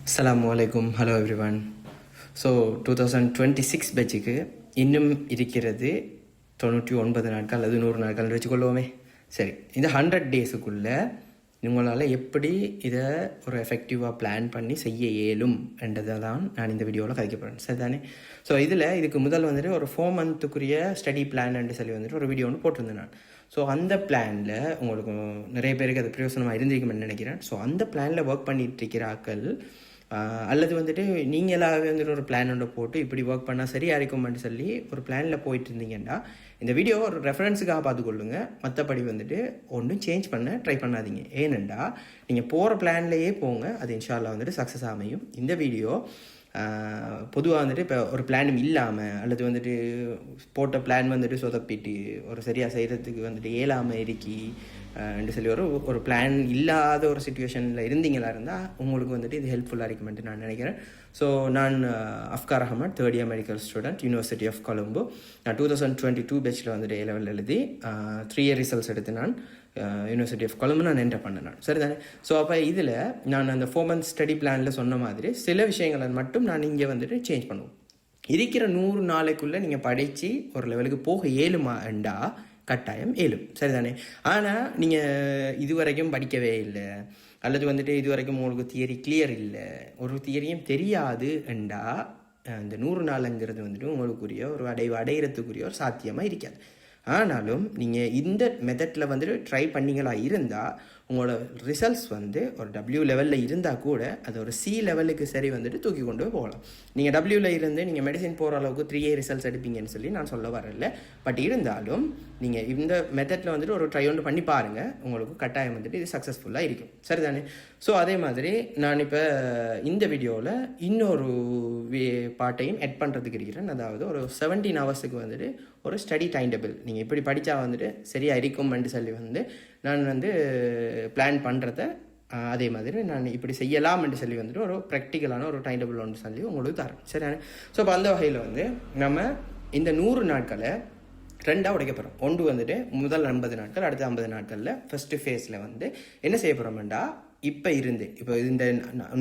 அஸ்ஸலாமு அலைக்கும். Hello everyone. So 2026 பேட்சுக்கு இன்னும் இருக்கிறது 99 நாட்கள் அல்லது 100 நாட்கள் வச்சுக்கொள்வோமே. சரி, இந்த 100 டேஸுக்குள்ளே உங்களால் எப்படி இதை ஒரு எஃபெக்டிவாக பிளான் பண்ணி செய்ய இயலும் என்றதை தான் நான் இந்த வீடியோவில் கதைக்க போகிறேன். சரி தானே? ஸோ இதுக்கு முதல் வந்துட்டு ஒரு 4 மந்த்துக்குரிய ஸ்டடி பிளான் சொல்லி வந்துட்டு ஒரு வீடியோ ஒன்று போட்டிருந்தேன் நான். ஸோ அந்த பிளானில் உங்களுக்கு நிறைய பேருக்கு அது பிரயோசனமாக இருந்திருக்குமென்னு நினைக்கிறேன். ஸோ அந்த பிளானில் ஒர்க் பண்ணிட்டு இருக்கிறாக்கள் அல்லது வந்துட்டு நீங்களாகவே வந்துட்டு ஒரு பிளான் ஒன்று போட்டு இப்படி ஒர்க் பண்ணால் சரியாக இருக்கும்னு சொல்லி ஒரு பிளானில் போயிட்டு இருந்தீங்கன்னா இந்த வீடியோ ஒரு ரெஃபரன்ஸுக்காக பார்த்துக்கொள்ளுங்க. மற்றபடி வந்துட்டு ஒன்றும் சேஞ்ச் பண்ண ட்ரை பண்ணாதீங்க. ஏனெண்டா நீங்கள் போகிற பிளான்லேயே போங்க, அது இன்ஷா அல்லாஹ் வந்துட்டு சக்ஸஸ் அமையும். இந்த வீடியோ பொதுவாக வந்துட்டு இப்போ ஒரு பிளானும் இல்லாமல் அல்லது வந்துட்டு போட்ட பிளான் வந்துட்டு சொதப்பிட்டு ஒரு சரியாக செய்கிறதுக்கு வந்துட்டு இயலாமல் இருக்கி என்று சொல்லி ஒரு பிளான் இல்லாத ஒரு சுச்சுவேஷனில் இருந்தீங்களா இருந்தால் உங்களுக்கு வந்துட்டு இது ஹெல்ப்ஃபுல்லாக இருக்குமென்ட்டு நான் நினைக்கிறேன். ஸோ நான் Afkar Ahmed, 3rd year medical student, university of Colombo. நான் 2022 பேட்சில் வந்துட்டு A-level எழுதி 3 year ரிசல்ட்ஸ் எடுத்து நான் யூனிவர்சிட்டி ஆஃப் கொலம்போ நான் என்டர் பண்ணேன் நான். சரி தானே? ஸோ அப்போ இதில் நான் அந்த 4 month ஸ்டடி பிளானில் சொன்ன மாதிரி சில விஷயங்களை மட்டும் நான் இங்கே வந்துட்டு சேஞ்ச் பண்ணுவோம். இருக்கிற 100 நாளைக்குள்ளே நீங்கள் படித்து ஒரு லெவலுக்கு போக இயலுமாண்டா கட்டாயம் இயலும். சரிதானே? ஆனால் நீங்கள் இதுவரைக்கும் படிக்கவே இல்லை அல்லது வந்துட்டு இதுவரைக்கும் உங்களுக்கு தியரி கிளியர் இல்லை, ஒரு தியரியும் தெரியாது என்றா இந்த 100 நாளுங்கிறது வந்துட்டு உங்களுக்குரிய ஒரு அடையிறதுக்குரிய ஒரு சாத்தியமாக இருக்காது. ஆனாலும் நீங்கள் இந்த மெத்தடில் வந்துட்டு ட்ரை பண்ணிங்களா இருந்தால் உங்களோட ரிசல்ட்ஸ் வந்து ஒரு W லெவலில் இருந்தால் கூட அது ஒரு C லெவலுக்கு சரி வந்துட்டு தூக்கி கொண்டு போகலாம். நீங்கள் Wவில் இருந்து நீங்கள் மெடிசின் போகிற அளவுக்கு 3 year ரிசல்ட்ஸ் எடுப்பீங்கன்னு சொல்லி நான் சொல்ல வரல. பட் இருந்தாலும் நீங்கள் இந்த மெத்தடில் வந்துட்டு ஒரு ட்ரை ஒன்று பண்ணி பாருங்கள், உங்களுக்கு கட்டாயம் வந்துட்டு இது சக்ஸஸ்ஃபுல்லாக இருக்கும். சரிதானே? ஸோ அதே மாதிரி நான் இப்போ இந்த வீடியோவில் இன்னொரு பாட்டையும் ஆட் பண்ணுறதுக்கு இருக்கிறேன். அதாவது ஒரு 17 ஹவர்ஸுக்கு வந்துட்டு ஒரு ஸ்டடி டைம் டேபிள் நீங்கள் இப்படி படித்தா வந்துட்டு சரியாக இருக்கும்னு சொல்லி வந்து நான் வந்து பிளான் பண்ணுறத அதே மாதிரி நான் இப்படி செய்யலாம்னு சொல்லி வந்துட்டு ஒரு ப்ராக்டிக்கலான ஒரு டைம் டேபிள் ஒன்று சொல்லி உங்களுக்கு தரேன். சரியான? ஸோ இப்போ அந்த வகையில் வந்து நம்ம இந்த 100 நாட்களை 2ஆக உடைக்க போகிறோம். ஒன்று வந்துட்டு முதல் 50 நாட்கள், அடுத்த 50 நாட்களில் ஃபஸ்ட்டு ஃபேஸில் வந்து என்ன செய்ய போகிறோம்டா, இப்போ இந்த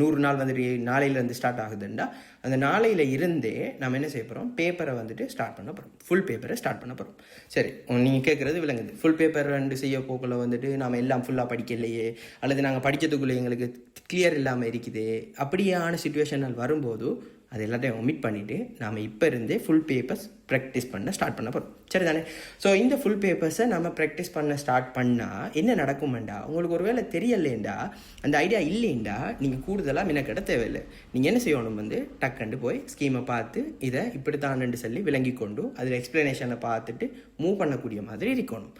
100 நாள் வந்துட்டு நாளையிலேருந்து ஸ்டார்ட் ஆகுதுண்டா அந்த நாளையில் இருந்தே நம்ம என்ன செய்ய போகிறோம், பேப்பரை வந்துட்டு ஸ்டார்ட் பண்ண போகிறோம். ஃபுல் பேப்பரை ஸ்டார்ட் பண்ண போகிறோம். சரி, நீங்கள் கேட்குறது விளங்குது. ஃபுல் பேப்பர் செய்ய போக்கில் வந்துட்டு நாம் எல்லாம் ஃபுல்லாக படிக்கலையே அல்லது நாங்கள் படித்ததுக்குள்ளே எங்களுக்கு கிளியர் இல்லாமல் இருக்குது, அப்படியான சுச்சுவேஷனால் வரும்போது அது எல்லாத்தையும் ஒமிட் பண்ணிவிட்டு நாம் இப்போ இருந்தே ஃபுல் பேப்பர்ஸ் ப்ராக்டிஸ் பண்ண ஸ்டார்ட் பண்ண போகிறோம். சரி தானே? ஸோ இந்த ஃபுல் பேப்பர்ஸை நம்ம ப்ராக்டிஸ் பண்ண ஸ்டார்ட் பண்ணால் என்ன நடக்குமெண்டா, உங்களுக்கு ஒரு வேளை தெரியலேண்டா, அந்த ஐடியா இல்லைண்டா நீங்கள் கூடுதலாக மினக்கெட தேவையில்லை. நீங்கள் என்ன செய்யணும் வந்து டக்குண்டு போய் ஸ்கீமை பார்த்து இதை இப்படி தானு சொல்லி விளங்கி கொண்டு அதில் எக்ஸ்ப்ளனேஷனை பார்த்துட்டு மூவ் பண்ணக்கூடிய மாதிரி இருக்கணும்.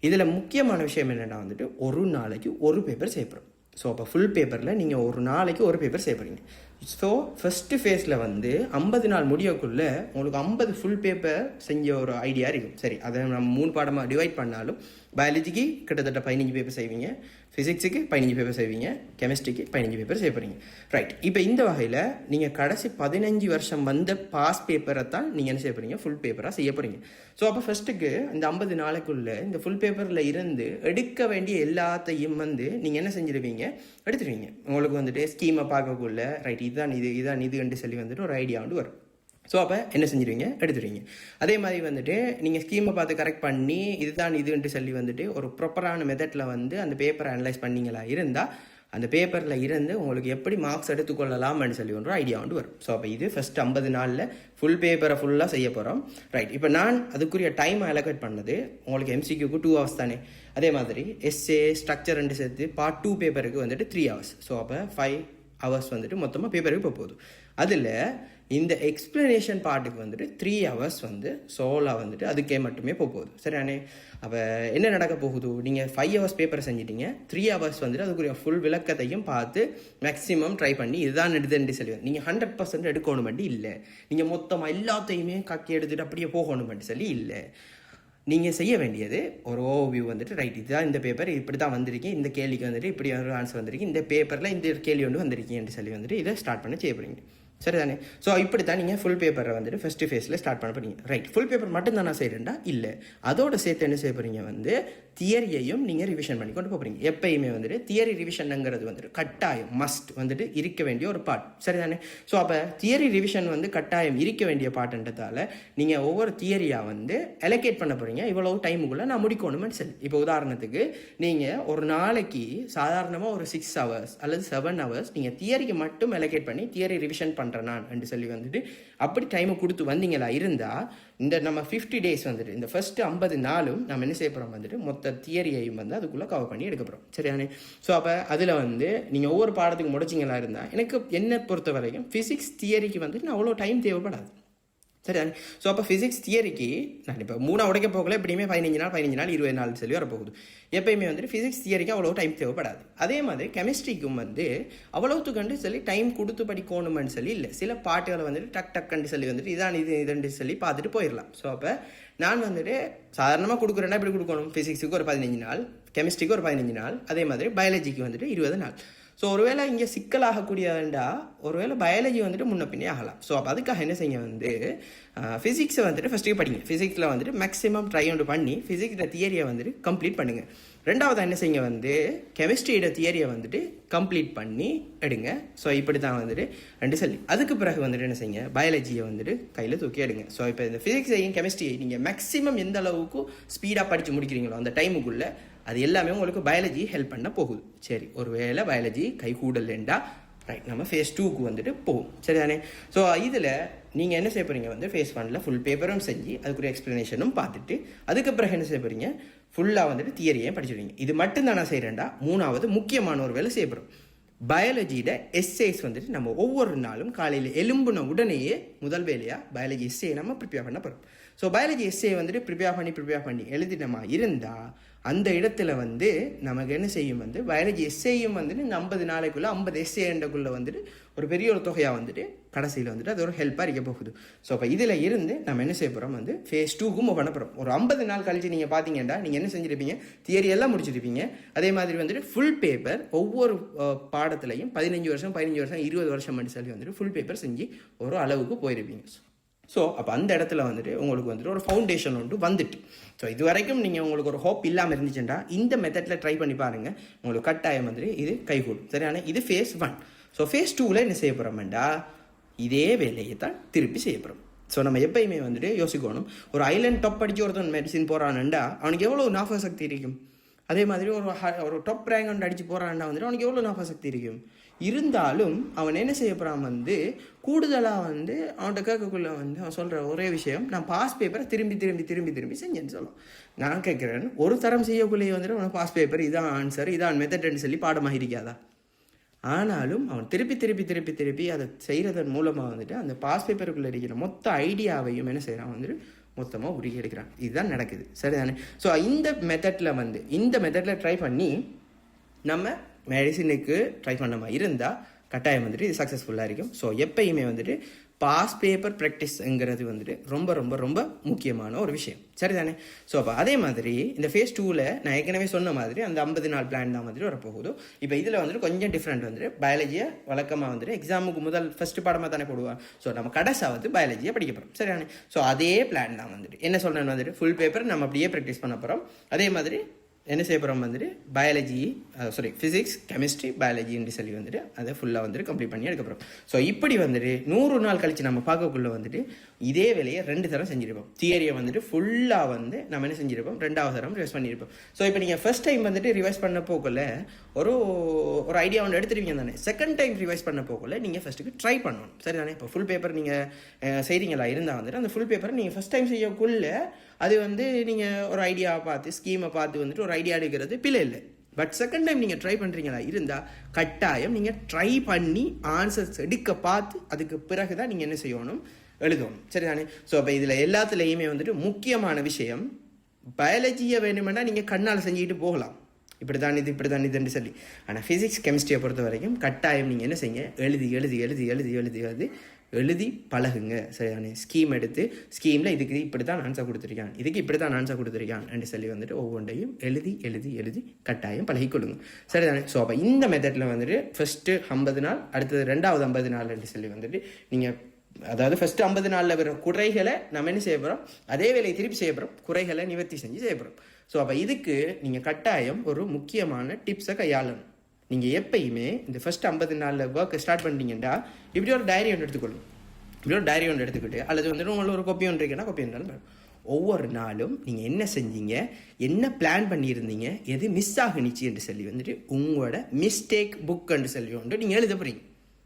இதில் முக்கியமான விஷயம் என்னென்னா வந்துட்டு ஒரு நாளைக்கு ஒரு பேப்பர் செய்யப்படுறோம். ஸோ அப்போ ஃபுல் பேப்பரில் நீங்கள் ஒரு நாளைக்கு ஒரு பேப்பர் செய்யப்படுறீங்க. ஸோ ஃபஸ்ட்டு ஃபேஸில் வந்து 50 நாள் முடியக்குள்ளே உங்களுக்கு 50 ஃபுல் பேப்பர் செஞ்ச ஒரு ஐடியா இருக்கும். சரி, அதை நம்ம 3 பாடமாக டிவைட் பண்ணாலும் பயாலஜிக்கு கிட்டத்தட்ட 15 பேப்பர் செய்வீங்க, ஃபிசிக்ஸுக்கு 15 பேப்பர் செய்வீங்க, கெமிஸ்ட்ரிக்கு 15 பேப்பர் செய்ய போகிறீங்க. ரைட். இப்போ இந்த வகையில் நீங்கள் கடைசி 15 வருஷம் வந்த பாஸ் பேப்பரை தான் நீங்கள் என்ன செய்ய போகிறீங்க, ஃபுல் பேப்பராக செய்ய போகிறீங்க. ஸோ அப்போ ஃபஸ்ட்டுக்கு இந்த 50 நாளைக்குள்ளே இந்த ஃபுல் பேப்பரில் இருந்து எடுக்க வேண்டிய எல்லாத்தையும் வந்து நீங்கள் என்ன செஞ்சிருவீங்க, எடுத்துருவீங்க. உங்களுக்கு வந்துட்டு ஸ்கீமை பார்க்கக்குள்ள ரைட் இதுதான் இதுன்னு சொல்லி வந்துட்டு ஒரு ஐடியா வந்து வரும். ஸோ அப்போ என்ன செஞ்சிருவீங்க, எடுத்துருவீங்க. அதே மாதிரி வந்துட்டு நீங்கள் ஸ்கீமை பார்த்து கரெக்ட் பண்ணி இதுன்ட்டு சொல்லி வந்துட்டு ஒரு ப்ராப்பரான மெத்தடில் வந்து அந்த பேப்பரை அனலைஸ் பண்ணிங்களா இருந்தால் அந்த பேப்பரில் இருந்து உங்களுக்கு எப்படி மார்க்ஸ் எடுத்துக்கொள்ளலாம்னு சொல்லி ஒரு ஐடியா வந்து வரும். ஸோ அப்போ இது ஃபஸ்ட் 50 நாளில் ஃபுல் பேப்பரை ஃபுல்லாக செய்ய போகிறோம். ரைட். இப்போ நான் அதுக்குரிய டைம் அலோகேட் பண்ணது உங்களுக்கு MCQக்கு 2 hours தானே. அதே மாதிரி எஸ்ஏ ஸ்ட்ரக்சர் ரெண்டு சேர்த்து பார்ட் 2 பேப்பருக்கு வந்துட்டு 3 hours. ஸோ அப்போ 5 hours வந்துட்டு மொத்தமாக பேப்பருக்கு இப்போ போகுது. அதில் இந்த எக்ஸ்பிளனேஷன் பார்ட்டுக்கு வந்துட்டு 3 hours வந்து சோலாக வந்துட்டு அதுக்கே மட்டுமே போகுது. சரியானே? அப்போ என்ன நடக்க போகுது, நீங்கள் 5 hours பேப்பரை செஞ்சிட்டீங்க, 3 hours வந்துட்டு அதுக்குரிய ஃபுல் விளக்கத்தையும் பார்த்து மேக்ஸிமம் ட்ரை பண்ணி இதுதான் எடுத்துட்டு சொல்லி நீங்கள் 100% எடுக்கணும் மட்டும் இல்லை, நீங்கள் மொத்தமாக எல்லாத்தையுமே கக்கி எடுத்துகிட்டு அப்படியே போகணும் மட்டும் சொல்லி இல்லை. நீங்கள் செய்ய வேண்டியது ஒரு ஓவர்வியூ வந்துட்டு ரைட் இதுதான் இந்த பேப்பர் இப்படி தான் வந்திருக்கீங்க, இந்த கேள்விக்கு வந்துட்டு இப்படி ஒரு ஆன்சர் வந்திருக்கு, இந்த பேப்பரில் இந்த கேள்வி ஒன்று வந்திருக்கீங்கன்னு சொல்லி வந்துட்டு இதை ஸ்டார்ட் பண்ண செய்ய போகிறீங்க. சரிதானே. ஸோ இப்படி தான் நீங்கள் ஃபுல் பேப்பரை வந்துட்டு ஃபஸ்ட்டு ஃபேஸில் ஸ்டார்ட் பண்ண போறீங்க. ரைட், ஃபுல் பேப்பர் மட்டும் தான் நான் செய்கிறேன்டா இல்லை, அதோட சேர்த்து என்ன செய்ய போகிறீங்க வந்து தியரியையும் நீங்கள் ரிவிஷன் பண்ணி கொண்டு போகிறீங்க. எப்பயுமே வந்துட்டு தியரி ரிவிஷனுங்கிறது வந்துட்டு கட்டாயம் மஸ்ட் வந்துட்டு இருக்க வேண்டிய ஒரு பார்ட். சரிதானே. ஸோ அப்போ தியரி ரிவிஷன் வந்து கட்டாயம் இருக்க வேண்டிய பார்ட்ன்றதால நீங்கள் ஒவ்வொரு தியரியாக வந்து அலோகேட் பண்ண போகிறீங்க. இவ்வளோ டைமுக்குள்ளே நான் முடிக்கணும்னு சொல்லி. இப்போ உதாரணத்துக்கு நீங்கள் ஒரு நாளைக்கு சாதாரணமாக ஒரு 6 hours அல்லது 7 hours நீங்கள் தியரிக்கு மட்டும் அலோகேட் பண்ணி தியரி ரிவிஷன் பண்ணுறேன் நான் என்று சொல்லி வந்துட்டு அப்படி டைமை கொடுத்து வந்தீங்களா இருந்தால் இந்த நம்ம 50 days வந்துட்டு இந்த ஃபர்ஸ்ட் 50 நாளும் நம்ம என்ன செய்ய போகிறோம் வந்துட்டு மொத்த தியரியையும் வந்து அதுக்குள்ளே கவர் பண்ணி எடுக்க போகிறோம். சரியானே. ஸோ அப்போ அதில் வந்து நீங்கள் ஒவ்வொரு பாடத்துக்கு முடிச்சிங்களா இருந்தால் எனக்கு என்னை பொறுத்த வரைக்கும் ஃபிசிக்ஸ் தியரிக்கு வந்துட்டு நான் அவ்வளோ டைம் தேவைப்படாது. சரிதானே. ஸோ அப்போ ஃபிசிக்ஸ் தியரிக்கு நான் இப்போ 3 உடைக்க போகல, எப்படியுமே 15 நாள் 20 நாள் சொல்லி வரப்போகுது. எப்பயுமே வந்துட்டு ஃபிசிக்ஸ் தியரிக்கு அவ்வளோ டைம் தேவைப்படாது. அதே மாதிரி கெமிஸ்ட்ரிக்கும் வந்து அவ்வளோத்துக்கு கண்டு சொல்லி டைம் கொடுத்து படிக்கணுமென்னு சொல்லி இல்லை. சில பாட்டுகளை வந்துட்டு டக்குன்னு சொல்லி வந்துட்டு இதான் இதுன்னு சொல்லி பார்த்துட்டு போயிடலாம். ஸோ அப்போ நான் வந்துட்டு சாதாரணமாக கொடுக்குறேன்னா இப்படி கொடுக்கணும். ஃபிசிக்ஸுக்கு ஒரு 15 நாள், கெமிஸ்ட்ரிக்கு ஒரு 15 நாள், அதே மாதிரி பயாலஜிக்கு வந்துட்டு 20 நாள். ஸோ ஒருவேளை இங்கே சிக்கலாகக்கூடியதுண்டா ஒருவேளை பயாலஜி வந்துட்டு முன்ன பின்னே ஆகலாம். ஸோ அப்போ அதுக்காக என்ன செய்ய வந்து ஃபிசிக்ஸை வந்துட்டு ஃபஸ்ட்டு படிங்க. ஃபிசிக்ஸில் வந்துட்டு மேக்ஸிமம் ட்ரை ஒன்று பண்ணி ஃபிசிக்ஸோட தியரியை வந்துட்டு கம்ப்ளீட் பண்ணுங்கள். ரெண்டாவது என்ன செய்யுங்க வந்து கெமிஸ்ட்ரியோட தியரியை வந்துட்டு கம்ப்ளீட் பண்ணி எடுங்க. ஸோ இப்படி தான் வந்துட்டு 2 சொல்லி அதுக்கு பிறகு வந்துட்டு என்ன செய்யுங்க பயாலஜியை வந்துட்டு கையில் தூக்கி எடுங்க. ஸோ இப்போ இந்த ஃபிசிக்ஸையும் கெமிஸ்ட்ரியை நீங்கள் மேக்ஸிமம் எந்த அளவுக்கு ஸ்பீடாக படித்து முடிக்கிறீங்களோ அந்த டைமுக்குள்ளே அது எல்லாமே உங்களுக்கு பயாலஜி ஹெல்ப் பண்ண போகுது. சரி, ஒருவேளை பயாலஜி கை கூடலேண்டா ரைட், நம்ம ஃபேஸ் 2க்கு வந்துட்டு போகும். சரிதானே. ஸோ இதில் நீங்கள் என்ன செய்ய போகிறீங்க வந்து ஃபேஸ் 1ல் ஃபுல் பேப்பரும் செஞ்சு அதுக்குரிய எக்ஸ்ப்ளனேஷனும் பார்த்துட்டு அதுக்கு பிறகு என்ன செய்ய போகிறீங்க ஃபுல்லாக வந்துட்டு தியரியை படிச்சுடுவீங்க. இது மட்டும் தான் நான் செய்கிறேன்டா. 3வது முக்கியமான ஒரு வேலை செய்ய போகிறோம். பயாலஜியோட எஸ்ஏஸ் வந்துட்டு நம்ம ஒவ்வொரு நாளும் காலையில் எலும்புன உடனேயே முதல் வேலையாக பயாலஜி எஸ்ஏ நம்ம ப்ரிப்பேர் பண்ண போகிறோம். ஸோ பயாலஜி எஸ்ஏ வந்துட்டு ப்ரிப்பேர் பண்ணி எழுதிட்டமா இருந்தால் அந்த இடத்துல வந்து நமக்கு என்ன செய்யும் வந்து பயாலஜி எஸ்ஏயும் வந்துட்டு 50 நாளைக்குள்ளே 50 எஸ்ஏன்றக்குள்ளே வந்துட்டு ஒரு பெரிய ஒரு தொகையாக வந்துட்டு கடைசியில் வந்துட்டு அது ஒரு ஹெல்ப்பாக இருக்க போகுது. ஸோ அப்போ இதில் இருந்து நம்ம என்ன செய்ய போகிறோம் வந்து ஃபேஸ் 2க்கும் பண்ண போகிறோம். ஒரு 50 நாள் கழிச்சு நீங்கள் பார்த்தீங்கன்னா நீங்கள் என்ன செஞ்சுருப்பீங்க தியரி எல்லாம் முடிச்சிருப்பீங்க. அதே மாதிரி வந்துட்டு ஃபுல் பேப்பர் ஒவ்வொரு பாடத்துலையும் 15 வருஷம் 20 வருஷம் மட்டும் சொல்லி வந்துட்டு ஃபுல் பேப்பர் செஞ்சு ஒரு அளவுக்கு போயிருப்பீங்க. ஸோ அப்போ அந்த இடத்துல வந்துட்டு உங்களுக்கு வந்துட்டு ஒரு ஃபவுண்டேஷன் ஒன்று வந்துட்டு ஸோ இது வரைக்கும் நீங்கள் உங்களுக்கு ஒரு ஹோப் இல்லாமல் இருந்துச்சுன்னா இந்த மெத்தடில் ட்ரை பண்ணி பாருங்கள். உங்களுக்கு கட்டாயம் வந்துட்டு இது கைகூடும். சரியான. இது ஃபேஸ் 1. ஸோ ஃபேஸ் 2ல் என்ன செய்ய போகிறோம்டா இதே வேலையை தான் திருப்பி செய்ய போகிறோம். ஸோ நம்ம எப்பயுமே வந்துட்டு யோசிக்கணும், ஒரு ஐலண்ட் டாப் படித்து ஒருத்தன் மெடிசின் போகிறான்டா அவனுக்கு எவ்வளோ ஞாபக சக்தி இருக்கும். அதே மாதிரி ஒரு டாப் ரேங்க் ஒன்று அடித்து போகிறான்டா வந்துட்டு அவனுக்கு எவ்வளோ ஞாபக சக்தி இருக்கும். இருந்தாலும் அவன் என்ன செய்ய போகிறான் வந்து கூடுதலாக வந்து அவன்கிட்ட கேட்கக்குள்ள வந்து அவன் சொல்கிற ஒரே விஷயம் நான் பாஸ் பேப்பரை திரும்பி செஞ்சேன்னு சொல்லுவான். நான் கேட்குறேன், ஒரு தரம் செய்யக்குள்ளேயே வந்துட்டு அவன் பாஸ் பேப்பர் இதான் ஆன்சர் இதான் மெத்தட்னு சொல்லி பாடமாக இருக்காதா? ஆனாலும் அவன் திருப்பி அதை செய்கிறதன் மூலமாக வந்துட்டு அந்த பாஸ் பேப்பருக்குள்ளே இருக்கிற மொத்த ஐடியாவையும் என்ன செய்கிறான் வந்துட்டு மொத்தமாக உருகி எடுக்கிறான். இதுதான் நடக்குது. சரிதானே. ஸோ இந்த மெத்தடில் ட்ரை பண்ணி நம்ம மெடிசினுக்கு ட்ரை பண்ண மாதிரி இருந்தால் கட்டாயம் வந்துட்டு இது சக்ஸஸ்ஃபுல்லாக இருக்கும். ஸோ எப்பயுமே வந்துட்டு பாஸ் பேப்பர் ப்ராக்டிஸ்ங்கிறது வந்துட்டு ரொம்ப ரொம்ப ரொம்ப முக்கியமான ஒரு விஷயம். சரிதானே. ஸோ அப்போ அதே மாதிரி இந்த ஃபேஸ் 2ல் நான் ஏற்கனவே சொன்ன மாதிரி அந்த 50 நாள் பிளான் தான் வந்துட்டு வரப்போகுது. இப்போ இதில் வந்துட்டு கொஞ்சம் டிஃப்ரெண்ட் வந்துட்டு பயாலஜியை வழக்கமாக வந்துட்டு எக்ஸாமுக்கு ஃபஸ்ட்டு பாடமாக தானே போடுவான். ஸோ நம்ம கடைசியாக வந்து பயாலஜியை படிக்க போகிறோம். சரிதானே. ஸோ அதே பிளான் தான் வந்துட்டு என்ன சொல்கிறேன்னு வந்துட்டு ஃபுல் பேப்பர் நம்ம அப்படியே ப்ராக்டிஸ் பண்ண போகிறோம். அதே மாதிரி என்ன செய்ய போகிறோம் வந்துட்டு ஃபிசிக்ஸ் கெமிஸ்ட்ரி பயாலஜின்னு சொல்லி வந்துட்டு அதை ஃபுல்லாக வந்துட்டு கம்ப்ளீட் பண்ணி எடுக்க போகிறோம். ஸோ இப்படி வந்துட்டு 100 நாள் கழிச்சு நம்ம பார்க்கக்குள்ளே வந்துட்டு இதே வேலையை 2 தரம் செஞ்சுருப்போம். தியரியை வந்துட்டு ஃபுல்லாக வந்து நம்ம என்ன செஞ்சுருப்போம் 2வது தரம் ரிவைஸ் பண்ணியிருப்போம். ஸோ இப்போ நீங்கள் ஃபர்ஸ்ட் டைம் வந்துட்டு ரிவைஸ் பண்ண போக்குள்ள ஒரு ஐடியா ஒன்று எடுத்துருவீங்க தானே. செகண்ட் டைம் ரிவைஸ் பண்ண போக்குள்ள நீங்கள் ஃபஸ்ட்டுக்கு ட்ரை பண்ணணும். சரி தானே. இப்போ ஃபுல் பேப்பர் நீங்கள் செய்கிறீங்களா இருந்தால் வந்துட்டு அந்த ஃபுல் பேப்பரை நீங்கள் ஃபஸ்ட் டைம் செய்யக்குள்ள அது வந்து நீங்கள் ஒரு ஐடியாவை பார்த்து ஸ்கீமை பார்த்து வந்துட்டு ஒரு ஐடியா எடுக்கிறது பிள்ளை இல்லை. பட் செகண்ட் டைம் நீங்கள் ட்ரை பண்ணுறீங்களா இருந்தால் கட்டாயம் நீங்கள் ட்ரை பண்ணி ஆன்சர்ஸ் எடுக்க பார்த்து அதுக்கு பிறகு தான் நீங்கள் என்ன செய்யணும் எழுதணும். சரிதானே. ஸோ அப்போ இதில் எல்லாத்துலேயுமே வந்துட்டு முக்கியமான விஷயம் பயாலஜியை வேணுமென்னா நீங்கள் கண்ணால் செஞ்சுக்கிட்டு போகலாம். இப்படி தான் இதுன்னு சொல்லி. ஆனால் ஃபிசிக்ஸ் கெமிஸ்ட்ரியை பொறுத்த வரைக்கும் கட்டாயம் நீங்கள் என்ன செய்யுங்க எழுதி எழுதி பழகுங்க. சரிதானே? ஸ்கீம் எடுத்து ஸ்கீமில் இதுக்கு இப்படி தான் ஆன்சர் கொடுத்துருக்கான், இதுக்கு இப்படி தான் ஆன்சர் கொடுத்துருக்கான் என்று சொல்லி வந்துட்டு ஒவ்வொன்றையும் எழுதி எழுதி எழுதி கட்டாயம் பழகிக்கொள்ளுங்க. சரிதானே? ஸோ அப்போ இந்த மெத்தடில் வந்துட்டு ஃபஸ்ட்டு 50 நாள், அடுத்தது 2வது 50 நாள் என்று சொல்லி வந்துட்டு நீங்கள், அதாவது ஃபஸ்ட்டு 50 நாளில் வர குறைகளை நம்ம என்ன செய்ய போகிறோம், அதே வேலையை திருப்பி செய்ய போகிறோம், குறைகளை நிவர்த்தி செஞ்சு செய்ய போகிறோம். ஸோ அப்போ இதுக்கு நீங்கள் கட்டாயம் ஒரு முக்கியமான டிப்ஸை கையாளணும். நீங்கள் எப்பயுமே இந்த ஃபஸ்ட் 50 நாளில் ஒர்க்கை ஸ்டார்ட் பண்ணிட்டீங்கன்னா இப்படி ஒரு டைரி ஒன்று எடுத்துக்கொள்ளும். இப்படி ஒரு டைரி ஒன்று எடுத்துக்கிட்டு அல்லது வந்துட்டு உங்களுக்கு ஒரு கொப்பி ஒன்று இருக்குன்னா கொப்பி ஒன்றாலும் ஒவ்வொரு நாளும் நீங்கள் என்ன செஞ்சீங்க, என்ன பிளான் பண்ணியிருந்தீங்க, எது மிஸ் ஆகுனுச்சு என்று சொல்லி வந்துட்டு உங்களோட மிஸ்டேக் புக் என்று சொல்லி வந்துட்டு நீங்கள் எழுத போகிறீங்க.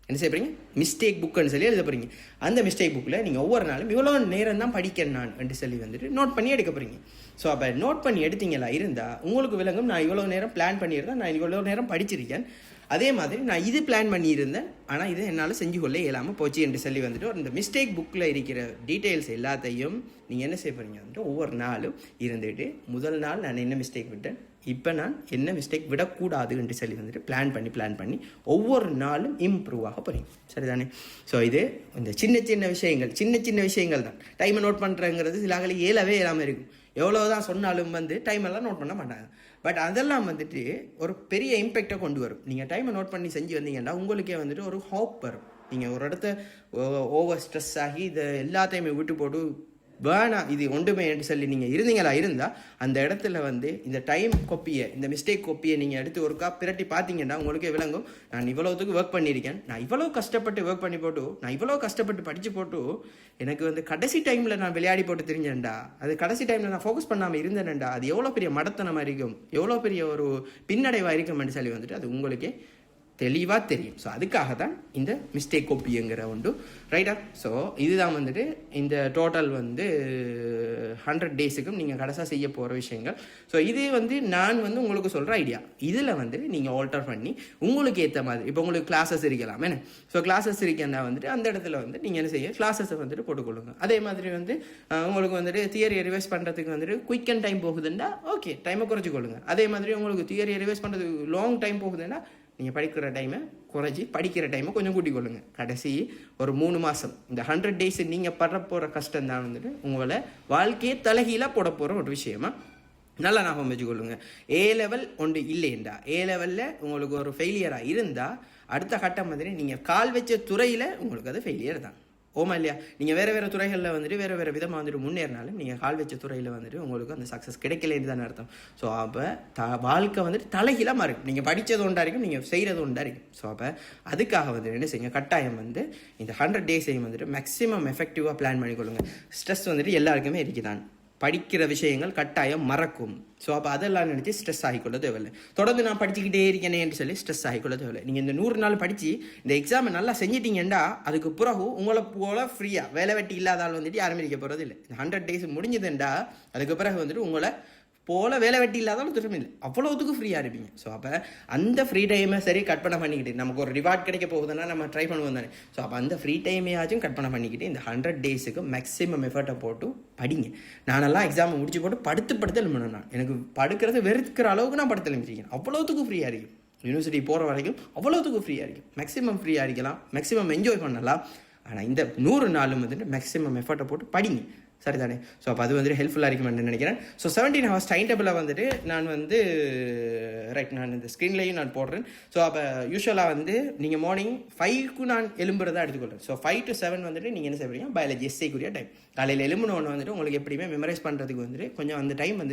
என்ன செய்ய போகிறீங்க? மிஸ்டேக் புக்குன்னு சொல்லி எழுத போகிறீங்க. அந்த மிஸ்டேக் புக்கில் நீங்கள் ஒவ்வொரு நாளும் இவ்வளோ நேரம் தான் படிக்கிறேன் நான் என்று சொல்லி வந்துட்டு நோட் பண்ணி எடுக்க போகிறீங்க. ஸோ அப்போ நோட் பண்ணி எடுத்தீங்களா இருந்தால் உங்களுக்கு விளங்கும், நான் இவ்வளோ நேரம் பிளான் பண்ணியிருந்தேன், நான் இவ்வளோ நேரம் படிச்சிருக்கேன், அதே மாதிரி நான் இது பிளான் பண்ணியிருந்தேன், ஆனால் இது என்னால் செஞ்சு கொள்ள இயலாமல் போச்சு என்று சொல்லி வந்துட்டு இந்த மிஸ்டேக் புக்கில் இருக்கிற டீட்டெயில்ஸ் எல்லாத்தையும் நீங்கள் என்ன செய்ய போகிறீங்க வந்துட்டு ஒவ்வொரு நாளும் இருந்துட்டு, முதல் நாள் நான் என்ன மிஸ்டேக் விட்டேன், இப்போ நான் என்ன மிஸ்டேக் விடக்கூடாது என்று சொல்லி வந்துட்டு பிளான் பண்ணி ஒவ்வொரு நாளும் இம்ப்ரூவ் ஆக போகிறீங்க. சரிதானே? ஸோ இது இந்த சின்ன சின்ன விஷயங்கள் தான். டைமை நோட் பண்ணுறங்கிறது சிலாக்களை இயலாமல் இருக்கும். எவ்வளோதான் சொன்னாலும் டைம் எல்லாம் நோட் பண்ண மாட்டாங்க. பட் அதெல்லாம் வந்துட்டு ஒரு பெரிய இம்பேக்டை கொண்டு வரும். நீங்கள் டைமை நோட் பண்ணி செஞ்சு வந்தீங்கன்னா உங்களுக்கே வந்துட்டு ஒரு ஹோப் வரும். நீங்கள் ஒரு இடத்த ஓவர் ஸ்ட்ரெஸ் ஆகி இதை எல்லாத்தையுமே விட்டு போட்டு வேணாம் இது ஒன்றுமே என்று சொல்லி நீங்கள் இருந்தால் அந்த இடத்துல இந்த டைம் கொப்பியை, இந்த மிஸ்டேக் கொப்பியை நீங்கள் எடுத்து ஒருக்கா பிரட்டி பார்த்தீங்கன்னா உங்களுக்கே விளங்கும், நான் இவ்வளோத்துக்கு ஒர்க் பண்ணியிருக்கேன், நான் இவ்வளோ கஷ்டப்பட்டு ஒர்க் பண்ணி போட்டு, நான் இவ்வளோ கஷ்டப்பட்டு படித்து போட்டு, எனக்கு கடைசி டைமில் நான் விளையாடி போட்டு தெரிஞ்சேன்டா, அது கடைசி டைமில் நான் ஃபோக்கஸ் பண்ணாமல் இருந்தேன்டா, அது எவ்வளோ பெரிய மடத்தனமாக இருக்கும், எவ்வளோ பெரிய ஒரு பின்னடைவாக இருக்கும்னு சொல்லி வந்துட்டு அது உங்களுக்கே தெளிவாக தெரியும். ஸோ அதுக்காக தான் இந்த மிஸ்டேக் கோப்பிங்கிற உண்டு. ரைட்டா? ஸோ இதுதான் வந்துட்டு இந்த டோட்டல் 100 டேஸுக்கும் நீங்கள் கடைசியாக செய்ய போகிற விஷயங்கள். ஸோ இது நான் உங்களுக்கு சொல்கிற ஐடியா. இதில் நீங்கள் ஆல்டர் பண்ணி உங்களுக்கு ஏற்ற மாதிரி, இப்போ உங்களுக்கு கிளாஸஸ் இருக்கலாம் என்ன. ஸோ கிளாஸஸ் இருக்கேன்னா அந்த இடத்துல நீங்கள் என்ன செய்ய, கிளாஸஸை போட்டுக்கொள்ளுங்க. அதே மாதிரி உங்களுக்கு தியரியை ரிவைஸ் பண்ணுறதுக்கு குயிக் அண்ட் டைம் போகுதுன்னா ஓகே, டைமை குறைச்சிக்கொள்ளுங்க. அதே மாதிரி உங்களுக்கு தியரியை ரிவைஸ் பண்ணுறதுக்கு லாங் டைம் போகுதுன்னா நீங்கள் படிக்கிற டைமை குறைச்சி படிக்கிற டைமை கொஞ்சம் கூட்டிக் கொள்ளுங்க. கடைசி ஒரு 3 மாதம் இந்த 100 டேஸ் நீங்கள் படுற போகிற கஷ்டம் தான் உங்களை வாழ்க்கையை தலைகீழாக போட போகிற ஒரு விஷயமா நல்லா ஞாபகம் வச்சுக்கொள்ளுங்க. ஏ லெவல் ஒன்று இல்லைண்டா, ஏ லெவலில் உங்களுக்கு ஒரு ஃபெயிலியராக இருந்தால் அடுத்த கட்டம் நீங்கள் கால் வச்ச துறையில் உங்களுக்கு அது ஃபெயிலியர் தான். ஓமா இல்லையா? நீங்கள் வேறு துறைகளில் வேறு விதமாக முன்னேறினாலும் நீங்கள் கால் வச்ச துறையில் உங்களுக்கு அந்த சக்ஸஸ் கிடைக்கலன்னு தானே அர்த்தம். ஸோ அப்போ வாழ்க்கை தலைகீழாக மாறும். நீங்கள் படித்தது ஒன்றா இருக்கும், நீங்கள் செய்கிறது ஒன்றா இருக்கும். ஸோ அப்போ அதுக்காக என்ன செய்யுங்க, கட்டாயம் இந்த 100 டேஸையும் மேக்ஸிமம் எஃபெக்டிவாக பிளான் பண்ணிக்கொள்ளுங்க. ஸ்ட்ரெஸ் எல்லாருக்குமே இருக்குதான். படிக்கிற விஷயங்கள் கட்டாயம் மறக்கும். ஸோ அப்போ அதெல்லாம் நினச்சி ஸ்ட்ரெஸ் ஆகிக்கொள்ள தேவையில்லை. தொடர்ந்து நான் படிச்சுக்கிட்டே இருக்கேனே என்று சொல்லி ஸ்ட்ரெஸ் ஆகிக்கொள்ள தேவையில்லை. நீங்கள் இந்த 100 நாள் படித்து இந்த எக்ஸாமை நல்லா செஞ்சிட்டீங்கன்னா அதுக்கு பிறகு உங்களை போல ஃப்ரீயாக வேலை வெட்டி இல்லாத ஆள் யாரும் இருக்க போகிறது இல்லை. இந்த 100 டேஸ் முடிஞ்சதுண்டா அதுக்கு பிறகு உங்களை போல வேலை வெட்டி இல்லாதாலும் திரும்ப இல்லை, அவ்வளோத்துக்கு ஃப்ரீயாக இருப்பீங்க. ஸோ அப்போ அந்த ஃப்ரீ டைமை சரி கற்பனை பண்ணிக்கிட்டு, நமக்கு ஒரு ரிவார்ட் கிடைக்க போகுதுன்னா நம்ம ட்ரை பண்ணுவோம் தானே. ஸோ அப்போ அந்த ஃப்ரீ டைமையாச்சும் கற்பனை பண்ணிக்கிட்டு இந்த 100 டேஸுக்கு மேக்ஸிமம் எஃபர்ட்டை போட்டு படிங்க. நானெல்லாம் எக்ஸாமை முடிச்சு போட்டு படுத்து எழுமணும். நான் எனக்கு படுக்கிறது வெறுக்கிற அளவுக்கு நான் படுத்து எழுந்திருக்கேன். அவ்வளோத்துக்கு ஃப்ரீயாக இருக்கும். யூனிவர்சிட்டி போகிற வரைக்கும் அவ்வளோத்துக்கு ஃப்ரீயாக இருக்கும். மேக்ஸிமம் ஃப்ரீயாக இருக்கலாம், மேக்ஸிமம் என்ஜாய் பண்ணலாம். ஆனால் இந்த 100 நாளும் மேக்ஸிமம் எஃபர்ட்டை போட்டு படிங்க. சரிதானே? ஸோ அப்போ அது ஹெல்ப்ஃபுல்லாக இருக்குமென்னு நினைக்கிறேன். ஸோ 17 hours டைம் டேபிளில் நான் ரைட் நான் இந்த ஸ்க்ரீன்லேயும் நான் போடுறேன். ஸோ அப்போ யூஸ்வலாக நீங்கள் மார்னிங் 5க்கு நான் எழும்புறதா எடுத்துக்கொள்கிறேன். ஸோ 5 to 7 நீங்கள் என்ன செய்வீங்க, பயாலஜி எஸ்ஐக்குரிய டைம். காலையில் எழும்புனோன்னு உங்களுக்கு எப்படியுமே மெமரைஸ் பண்ணுறதுக்கு கொஞ்சம் அந்த டைம்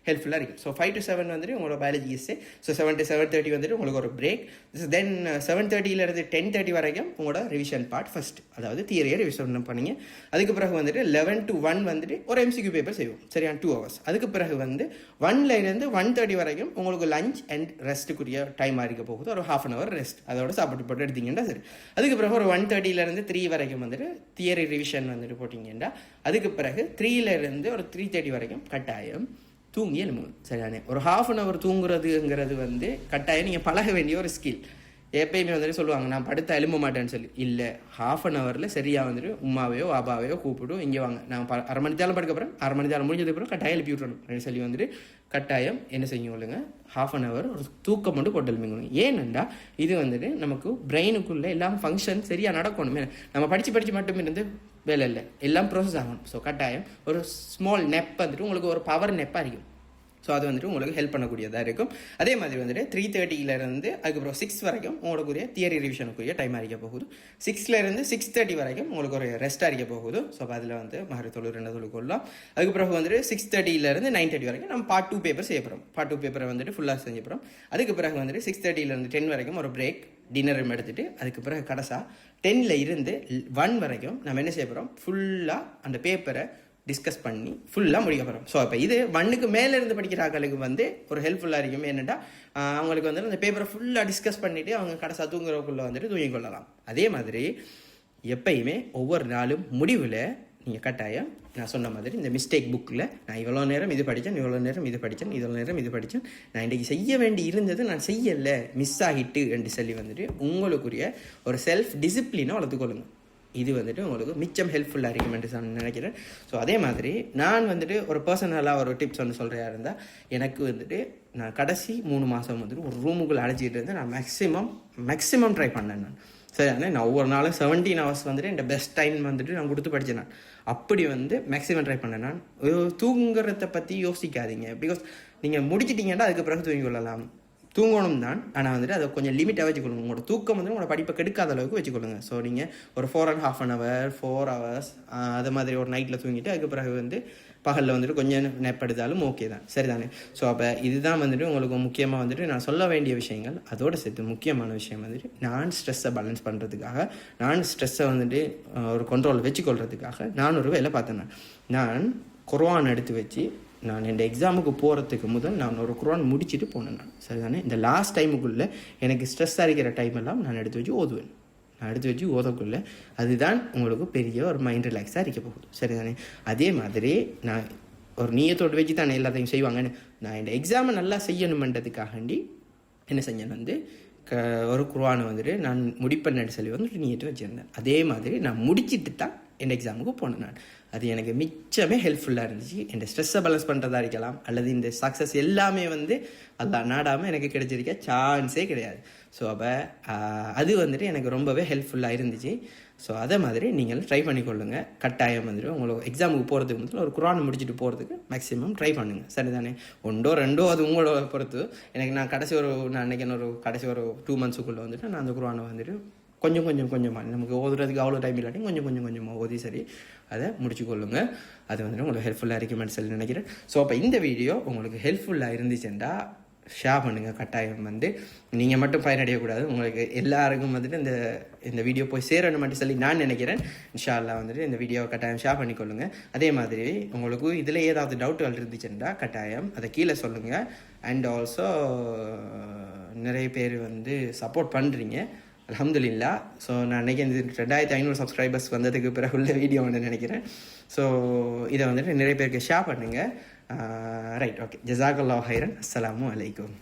ஹெல்ப்ஃபுல்லாக இருக்கும். ஸோ 5 to 7 உங்களோட பயாலஜி எஸ்ஐ. ஸோ 7 to 7:30 உங்களுக்கு ஒரு பிரேக். தென் 7:30 10:30 வரைக்கும் உங்களோட ரிவிஷன் பார்ட் ஃபர்ஸ்ட், அதாவது தியரியை ரிவிஷன் பண்ணிங்க. அதுக்கு பிறகு 11 to 1 ஒரு MCQ பேப்பர் செய்வோம். சரியா? 2 hours. அதுக்கு பிறகு 1லேருந்து 1:30 வரைக்கும் உங்களுக்கு லஞ்ச் அண்ட் ரெஸ்ட்டுக்குரிய டைமாக இருக்க போகுது. ஒரு 1/2 hour ரெஸ்ட், அதோட சாப்பிட்டு போட்டு எடுத்தீங்கன்னா சரி. அதுக்கு பிறகு ஒரு 1:30லேருந்து 3 வரைக்கும் தியரி ரிவிஷன் போட்டிங்கன்னா அதுக்கு பிறகு 3லேருந்து ஒரு 3:30 வரைக்கும் கட்டாயம் தூங்கி எழும்புங்க. சரியானே? ஒரு 1/2 hour தூங்குறதுங்கிறது கட்டாயம் நீங்கள் பழக வேண்டிய ஒரு ஸ்கில். எப்பயுமே வந்துட்டு சொல்லுவாங்க நான் படுத்த எழும்ப மாட்டேன்னு சொல்லி. இல்லை, 1/2 ஹவரில் சரியாக வந்துட்டு உமாவையோ அப்பாவையோ கூப்பிட்டு இங்கே வாங்க, நான் அரை மணி தேரம் படுக்க போகிறேன், அரை மணி தேரம் முடிஞ்சதுக்கு அப்புறம் கட்டாயம் எழுப்பி விட்றணும் அப்படின்னு சொல்லி வந்துட்டு கட்டாயம் என்ன செய்யும் இல்லைங்க, 1/2 ஹவர் ஒரு தூக்கம் மட்டும் போட்டு எழுப்பிக்கணும். ஏனெண்டா இது வந்துட்டு நமக்கு பிரெயினுக்குள்ளே எல்லாம் ஃபங்க்ஷன் சரியாக நடக்கணுமே. நம்ம படித்து மட்டும் இருந்து வேலை இல்லை, எல்லாம் ப்ரோசஸ் ஆகணும். ஸோ கட்டாயம் ஒரு ஸ்மால் நெப் வந்துட்டு உங்களுக்கு ஒரு பவர் நெப்பாக இருக்கும். ஸோ அது வந்துட்டு உங்களுக்கு ஹெல்ப் பண்ணக்கூடியதாக இருக்கும். அதே மாதிரி வந்துட்டு 3:30 அதுக்கப்புறம் 6 வரைக்கும் உங்களுக்குரிய தியரி ரிவிஷனுக்குரிய டைம் அறிக்க போகுது. 6 6:30 வரைக்கும் உங்களுக்கு ஒரு ரெஸ்ட் அறிக்க போகுது. ஸோ அதில் வந்து மகரி தொழில் 2 தொழில் கொள்ளலாம். அதுக்கப்புறம் வந்துட்டு 6:30 9:30 வரைக்கும் நம்ம பார்ட் 2 பேப்பர் செய்ய போகிறோம். பார்ட் 2 பேப்பரை வந்துட்டு ஃபுல்லாக செஞ்சு போகிறோம். அதுக்கு பிறகு வந்துட்டு 6:30 10 வரைக்கும் ஒரு பிரேக், டின்னரும் எடுத்துகிட்டு அதுக்கு பிறகு கடைசா 10 1 வரைக்கும் நம்ம என்ன செய்ய போகிறோம், ஃபுல்லாக அந்த பேப்பரை டிஸ்கஸ் பண்ணி ஃபுல்லாக முடிக்க போகிறோம். ஸோ அப்போ இது 1க்கு மேலேருந்து படிக்கிற ஆக்களுக்கு வந்து ஒரு ஹெல்ப்ஃபுல்லாக இருக்கும். என்னென்னா அவங்களுக்கு வந்து அந்த பேப்பரை ஃபுல்லாக டிஸ்கஸ் பண்ணிவிட்டு அவங்க கடைசா தூங்குறதுக்குள்ளே வந்துட்டு தூங்கிக் கொள்ளலாம். அதே மாதிரி எப்பயுமே ஒவ்வொரு நாளும் முடிவில் நீங்கள் கட்டாயம் நான் சொன்ன மாதிரி இந்த மிஸ்டேக் புக்கில் நான் இவ்வளோ நேரம் இது படித்தேன், இவ்வளோ நேரம் இது படித்தேன், இவ்வளோ நேரம் இது படித்தேன், நான் இன்றைக்கி செய்ய வேண்டி இருந்தது நான் செய்யலை, மிஸ் ஆகிட்டு என்று சொல்லி வந்துட்டு உங்களுக்குரிய ஒரு செல்ஃப் டிசிப்ளினை வளர்த்துக்கொள்ளுங்க. இது வந்துட்டு உங்களுக்கு மிச்சம் ஹெல்ப்ஃபுல்லாக இருக்கும் என்று நான் நினைக்கிறேன். ஸோ அதே மாதிரி நான் வந்துட்டு ஒரு பர்சனலாக ஒரு டிப்ஸ் வந்து சொல்கிறையா இருந்தால், எனக்கு வந்துட்டு நான் கடைசி 3 மாதம் வந்துட்டு ஒரு ரூமுக்குள்ளே அடைச்சிட்டு இருந்து நான் மேக்ஸிமம் ட்ரை பண்ணேன். சரி, ஆனால் நான் ஒவ்வொரு நாளும் 17 ஹவர்ஸ் வந்துட்டு இந்த பெஸ்ட் டைம் வந்துட்டு நான் கொடுத்து படித்தேன். நான் அப்படி வந்து மேக்ஸிமம் ட்ரை பண்ணேன். நான் தூங்குறதை பற்றி யோசிக்காதீங்க. பிகாஸ் நீங்கள் முடிச்சிட்டிங்கன்னா அதுக்கு பிறகு தூங்கி கொள்ளலாம், தூங்கணும் தான். ஆனால் வந்துட்டு அதை கொஞ்சம் லிமிட்டாக வச்சுக்கொள்ளுங்க. உங்களோட தூக்கம் வந்து உங்களோட படிப்பை கெடுக்காத அளவுக்கு வச்சுக்கொள்ளுங்க. ஸோ நீங்கள் ஒரு 4.5 hour 4 hours அது மாதிரி ஒரு நைட்டில் தூங்கிட்டு அதுக்கு பிறகு வந்து பகலில் வந்துட்டு கொஞ்சம் நெப்படுத்தாலும் ஓகே தான், சரி தானே. ஸோ அப்போ இதுதான் வந்துட்டு உங்களுக்கு முக்கியமாக வந்துட்டு நான் சொல்ல வேண்டிய விஷயங்கள். அதோடு சேர்த்து முக்கியமான விஷயம் வந்துட்டு நான் ஸ்ட்ரெஸ்ஸை பேலன்ஸ் பண்ணுறதுக்காக, நான் ஸ்ட்ரெஸ்ஸை வந்துட்டு ஒரு கண்ட்ரோல் வச்சுக்கொள்கிறதுக்காக நான் ஒரு வேலை பார்த்தேன். நான் குர்ஆன் எடுத்து வச்சு நான் இந்த எக்ஸாமுக்கு போகிறதுக்கு முதல் நான் ஒரு குர்ஆன் முடிச்சுட்டு போனேன். நான் சரிதானே. இந்த லாஸ்ட் டைமுக்குள்ளே எனக்கு ஸ்ட்ரெஸ்ஸாக இருக்கிற டைம் எல்லாம் நான் எடுத்து வச்சு ஓதுவேன். நான் எடுத்து வச்சு ஓதக்குள்ளே அதுதான் உங்களுக்கு பெரிய ஒரு மைண்ட் ரிலாக்ஸாக இருக்க போகுது, சரிதானே. அதே மாதிரி நான் ஒரு நீயத்தோடு வச்சு தான் எல்லாத்தையும் செய்வாங்கன்னு நான் இந்த எக்ஸாமை நல்லா செய்யணுமென்றதுக்காகண்டி என்ன செஞ்சேன் வந்து ஒரு குர்ஆனை வந்துட்டு நான் முடிப்பேன்னு சொல்லி வந்துட்டு நீயட்டு வச்சுருந்தேன். அதே மாதிரி நான் முடிச்சுட்டு தான் என் எக்ஸாமுக்கு போனேன். நான் அது எனக்கு மிச்சமே ஹெல்ப்ஃபுல்லாக இருந்துச்சு. என் ஸ்ட்ரெஸ்ஸை பேலன்ஸ் பண்ணுறதா இருக்கலாம், அல்லது இந்த சக்ஸஸ் எல்லாமே வந்து அல்லாஹ் நாடாமல் எனக்கு கிடைச்சிருக்க சான்ஸே கிடையாது. ஸோ அப்போ அது வந்துட்டு எனக்கு ரொம்பவே ஹெல்ப்ஃபுல்லாக இருந்துச்சு. ஸோ அதே மாதிரி நீங்கள் ட்ரை பண்ணிக்கொள்ளுங்க. கட்டாயம் வந்துட்டு உங்களுக்கு எக்ஸாமுக்கு போகிறதுக்கு முதல்ல ஒரு குர்ஆன் முடிச்சுட்டு போகிறதுக்கு மேக்ஸிமம் ட்ரை பண்ணுங்கள், சரிதானே. 1 2 அது உங்களோட பொறுத்து. எனக்கு நான் நான் நினைக்கிறேன் ஒரு கடைசி ஒரு 2 monthsக்குள்ளே வந்துட்டு நான் அந்த குர்ஆனை வந்துட்டு கொஞ்சமாக நமக்கு ஓதுறதுக்கு அவ்வளோ டைம் இல்லாட்டி கொஞ்சமாக ஓதி சரி அதை முடிச்சுக்கொள்ளுங்க. அது வந்துட்டு உங்களுக்கு ஹெல்ப்ஃபுல்லாக இருக்குமென்னு சொல்லி நினைக்கிறேன். ஸோ அப்போ இந்த வீடியோ உங்களுக்கு ஹெல்ப்ஃபுல்லாக இருந்துச்சுன்னா ஷேர் பண்ணுங்கள். கட்டாயம் வந்து நீங்கள் மட்டும் பயனடையக்கூடாது, உங்களுக்கு எல்லாருக்கும் வந்துட்டு இந்த வீடியோ போய் சேரணும் மட்டும் சொல்லி நான் நினைக்கிறேன். இன்ஷா அல்லாஹ் வந்துட்டு இந்த வீடியோவை கட்டாயம் ஷேர் பண்ணிக்கொள்ளுங்கள். அதே மாதிரி உங்களுக்கு இதில் ஏதாவது டவுட்டுகள் இருந்துச்சுன்னா கட்டாயம் அதை கீழே சொல்லுங்கள். அண்ட் ஆல்சோ நிறைய பேர் வந்து சப்போர்ட் பண்ணுறீங்க, அல்ஹம்துலில்லாஹ். ஸோ நான் நினைக்கிறேன் 2500 சப்ஸ்கிரைபர்ஸ் வந்ததுக்கு பிறகு உள்ள வீடியோ வந்து நினைக்கிறேன். ஸோ இதை வந்துட்டு நிறைய பேருக்கு ஷேர் பண்ணுங்கள். Right, okay. ஜஸாக்கல்லாஹு ஹைரன். அஸ்ஸலாமு அலைக்கும்.